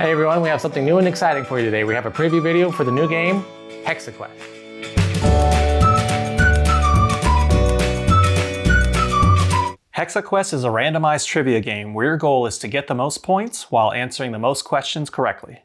Hey everyone, we have something new and exciting for you today. We have a preview video for the new game, Hexaquest. Hexaquest is a randomized trivia game where your goal is to get the most points while answering the most questions correctly.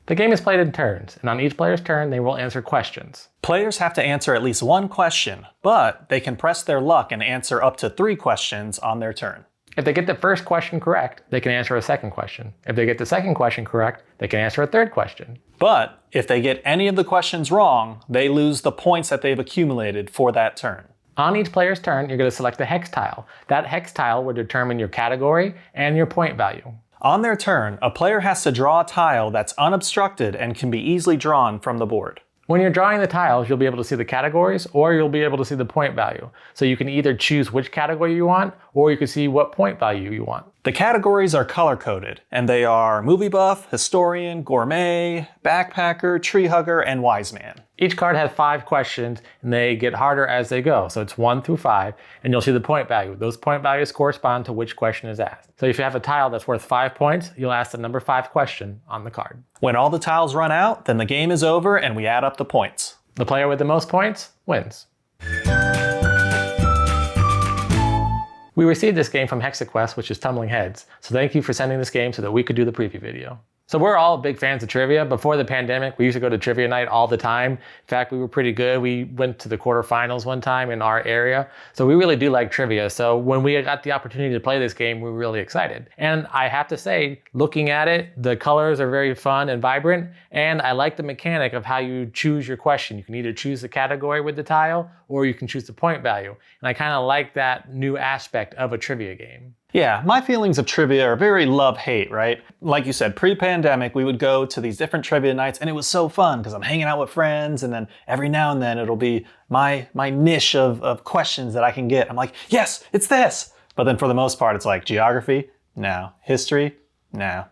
The game is played in turns, and on each player's turn, they will answer questions. Players have to answer at least one question, but they can press their luck and answer up to 3 questions on their turn. If they get the first question correct, they can answer a second question. If they get the second question correct, they can answer a third question. But if they get any of the questions wrong, they lose the points that they've accumulated for that turn. On each player's turn, you're going to select a hex tile. That hex tile will determine your category and your point value. On their turn, a player has to draw a tile that's unobstructed and can be easily drawn from the board. When you're drawing the tiles, you'll be able to see the categories or you'll be able to see the point value. So you can either choose which category you want or you can see what point value you want. The categories are color-coded, and they are movie buff, historian, gourmet, backpacker, tree hugger, and wise man. Each card has 5 questions and they get harder as they go. So it's 1 through 5 and you'll see the point value. Those point values correspond to which question is asked. So if you have a tile that's worth 5 points, you'll ask the number 5 question on the card. When all the tiles run out, then the game is over and we add up the points. The player with the most points wins. We received this game from Hexaquest, which is Tumbling Heads. So thank you for sending this game so that we could do the preview video. So we're all big fans of trivia. Before the pandemic, we used to go to trivia night all the time. In fact, we were pretty good. We went to the quarterfinals one time in our area. So we really do like trivia. So when we got the opportunity to play this game, we were really excited. And I have to say, looking at it, the colors are very fun and vibrant. And I like the mechanic of how you choose your question. You can either choose the category with the tile or you can choose the point value. And I kind of like that new aspect of a trivia game. Yeah, my feelings of trivia are very love-hate, right? Like you said, pre-pandemic, we would go to these different trivia nights and it was so fun because I'm hanging out with friends and then every now and then it'll be my niche of questions that I can get. I'm like, yes, it's this. But then for the most part, it's like geography, no. History, no.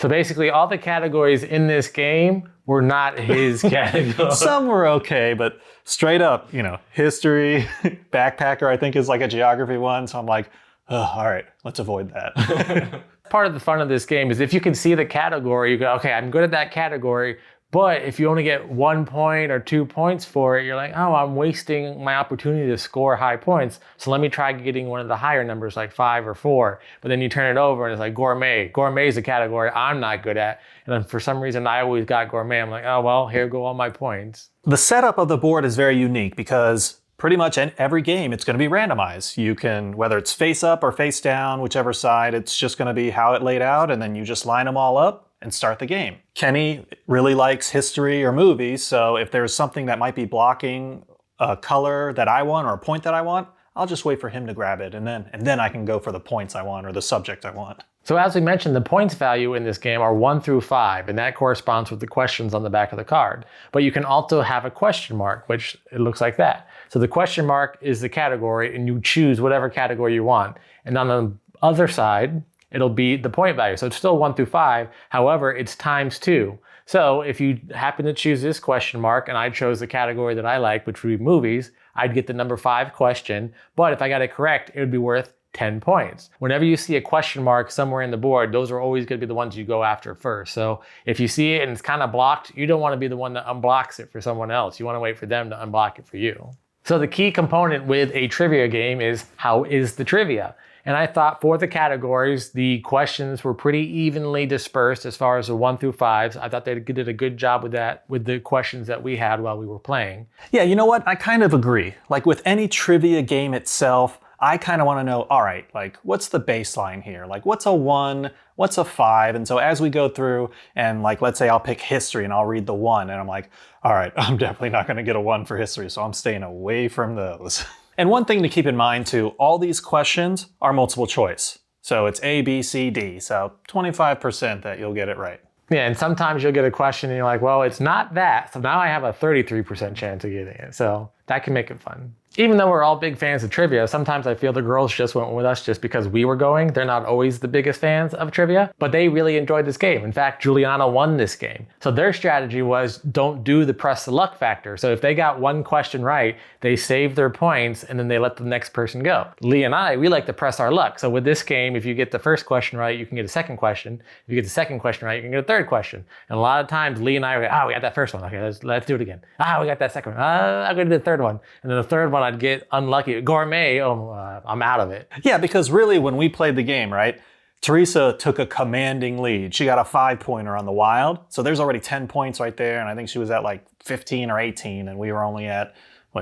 So basically all the categories in this game were not his category. Some were okay, but straight up, history, backpacker I think is like a geography one. So I'm like, oh, all right, let's avoid that. Part of the fun of this game is if you can see the category, you go, okay, I'm good at that category, but if you only get 1 point or 2 points for it, you're like, oh, I'm wasting my opportunity to score high points. So let me try getting one of the higher numbers like 5 or 4. But then you turn it over and it's like gourmet. Gourmet is a category I'm not good at. And then for some reason, I always got gourmet. I'm like, oh, well, here go all my points. The setup of the board is very unique because pretty much in every game, it's going to be randomized. You can, whether it's face up or face down, whichever side, it's just going to be how it laid out, and then you just line them all up and start the game. Kenny really likes history or movies, so if there's something that might be blocking a color that I want or a point that I want, I'll just wait for him to grab it, and then I can go for the points I want or the subject I want. So as we mentioned, the points value in this game are 1 through 5, and that corresponds with the questions on the back of the card. But you can also have a question mark, which it looks like that. So the question mark is the category, and you choose whatever category you want. And on the other side, it'll be the point value. So it's still 1 through 5. However, it's times 2. So if you happen to choose this question mark, and I chose the category that I like, which would be movies, I'd get the number 5 question. But if I got it correct, it would be worth 10 points. Whenever you see a question mark somewhere in the board, those are always going to be the ones you go after first. So if you see it and it's kind of blocked, you don't want to be the one that unblocks it for someone else. You want to wait for them to unblock it for you. So the key component with a trivia game is how is the trivia? And I thought for the categories, the questions were pretty evenly dispersed as far as the 1 through 5s. I thought they did a good job with that, with the questions that we had while we were playing. Yeah, you know what? I kind of agree. Like with any trivia game itself, I kind of want to know, all right, like what's the baseline here? Like what's a 1, what's a 5? And so as we go through and like, let's say I'll pick history and I'll read the 1 and I'm like, all right, I'm definitely not going to get a 1 for history. So I'm staying away from those. And one thing to keep in mind too, all these questions are multiple choice. So it's A, B, C, D. So 25% that you'll get it right. Yeah, and sometimes you'll get a question and you're like, well, it's not that. So now I have a 33% chance of getting it. So that can make it fun. Even though we're all big fans of trivia, sometimes I feel the girls just went with us just because we were going. They're not always the biggest fans of trivia, but they really enjoyed this game. In fact, Juliana won this game. So their strategy was don't do the press the luck factor. So if they got one question right, they saved their points and then they let the next person go. Lee and I, we like to press our luck. So with this game, if you get the first question right, you can get a second question. If you get the second question right, you can get a third question. And a lot of times Lee and I were like, we got that first one. Okay, let's do it again. We got that second one. I'm gonna do the third one. And then the third one, I'd get unlucky. Gourmet, I'm out of it. Yeah, because really when we played the game, right, Teresa took a commanding lead. She got a 5-pointer on the wild. So there's already 10 points right there. And I think she was at like 15 or 18. And we were only at,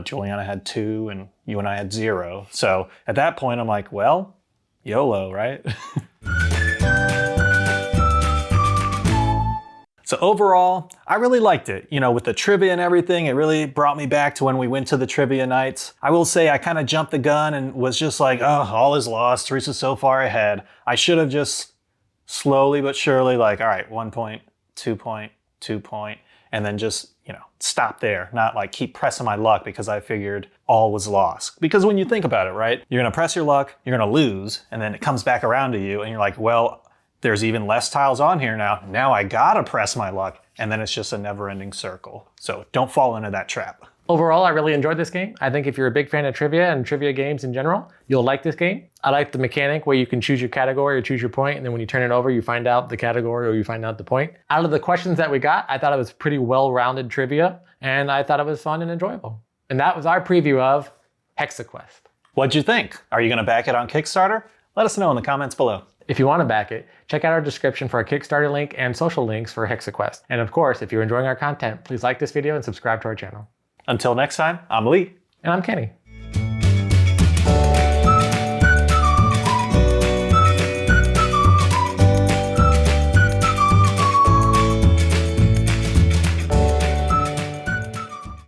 Juliana had 2 and you and I had 0. So at that point, I'm like, well, YOLO, right? So overall, I really liked it. With the trivia and everything, it really brought me back to when we went to the trivia nights. I will say I kind of jumped the gun and was just like, all is lost. Teresa's so far ahead. I should have just slowly but surely like, all right, 1 point, 2 point, 2 point, and then just, stop there. Not like keep pressing my luck because I figured all was lost. Because when you think about it, right, you're gonna press your luck, you're gonna lose, and then it comes back around to you and you're like, well, there's even less tiles on here now. Now I gotta press my luck. And then it's just a never-ending circle. So don't fall into that trap. Overall, I really enjoyed this game. I think if you're a big fan of trivia and trivia games in general, you'll like this game. I like the mechanic where you can choose your category or choose your point, and then when you turn it over, you find out the category or you find out the point. Out of the questions that we got, I thought it was pretty well-rounded trivia, and I thought it was fun and enjoyable. And that was our preview of Hexaquest. What'd you think? Are you gonna back it on Kickstarter? Let us know in the comments below. If you want to back it, check out our description for our Kickstarter link and social links for Hexaquest. And of course, if you're enjoying our content, please like this video and subscribe to our channel. Until next time, I'm Lee. And I'm Kenny.